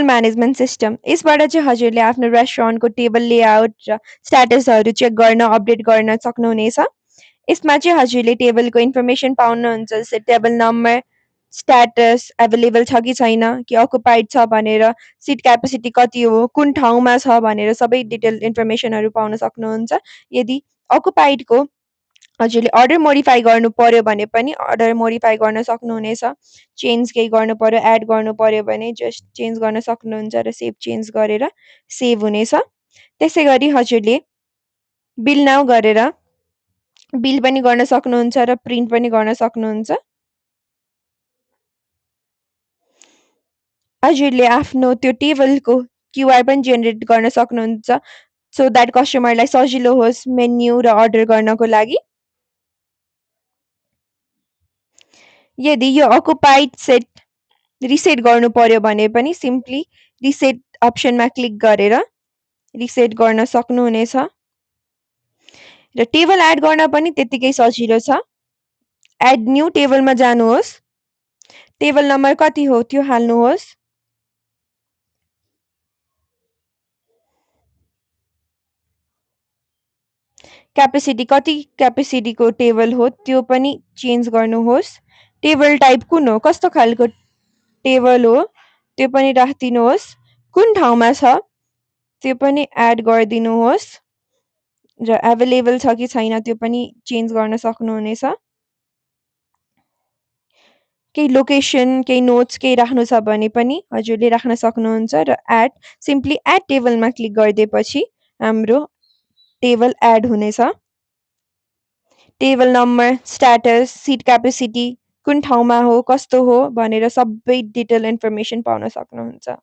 Table management system. यसबाट चाहिँ हजुरले आफ्नो रेस्टुरेन्टको टेबल लेआउट र स्ट्याटसहरू चेक गर्न, अपडेट गर्न सक्नुहुनेछ। यसमा चाहिँ हजुरले टेबलको इन्फर्मेसन पाउनुहुन्छ, जस्तै टेबल नम्बर, स्ट्याटस, एभाइलेबल छ कि छैन, कि अकुपाइड छ भनेर, सिट क्यापेसिटी कति हो, कुन ठाउँमा छ भनेर सबै डिटेल इन्फर्मेसनहरू पाउन सक्नुहुन्छ। यदि अकुपाइडको हजुरले अर्डर मोडिफाई गर्नु पर्यो भने पनि अर्डर मोडिफाई गर्न सक्नुहुनेछ। चेन्ज केही गर्नु पर्यो, एड गर्नु पर्यो भने जस्ट चेन्ज गर्न सक्नुहुन्छ र सेभ चेन्ज गरेर सेभ हुनेछ। त्यसै गरी हजुरले बिल नाउ गरेर बिल पनि गर्न सक्नुहुन्छ र प्रिन्ट पनि गर्न सक्नुहुन्छ। हजुरले आफ्नो त्यो टेबलको क्युआर पनि जेनेरेट गर्न सक्नुहुन्छ, सो द्याट कस्टमरलाई सजिलो होस् मेन्यु र अर्डर गर्नको लागि। यदि यो अकुपाइड सेट रिसेट गर्नु पर्यो भने पनि सिम्पली रिसेट अप्सनमा क्लिक गरेर रिसेट गर्न सक्नुहुनेछ। र टेबल एड गर्न पनि त्यतिकै सजिलो छ। एड न्यू टेबलमा जानुहोस्, टेबल नम्बर कति हो त्यो हाल्नुहोस्, क्यापेसिटी कति क्यापेसिटीको टेबल हो त्यो पनि चेन्ज गर्नुहोस्, टेबल टाइप कुन हो, कस्तो खालको टेबल हो त्यो पनि राखिदिनुहोस्, कुन ठाउँमा छ त्यो पनि एड गरिदिनुहोस् र एभाइलेबल छ कि छैन त्यो पनि चेन्ज गर्न सक्नुहुनेछ। केही लोकेसन, केही नोट्स केही राख्नु छ भने पनि हजुरले राख्न सक्नुहुन्छ र सिम्पली एड टेबलमा क्लिक गरिदिएपछि हाम्रो टेबल एड हुनेछ। Table number, status, seat capacity, कुन ठाउँमा हो, कस्तो हो भनेर सबै डिटेल इन्फर्मेसन पाउन सक्नुहुन्छ।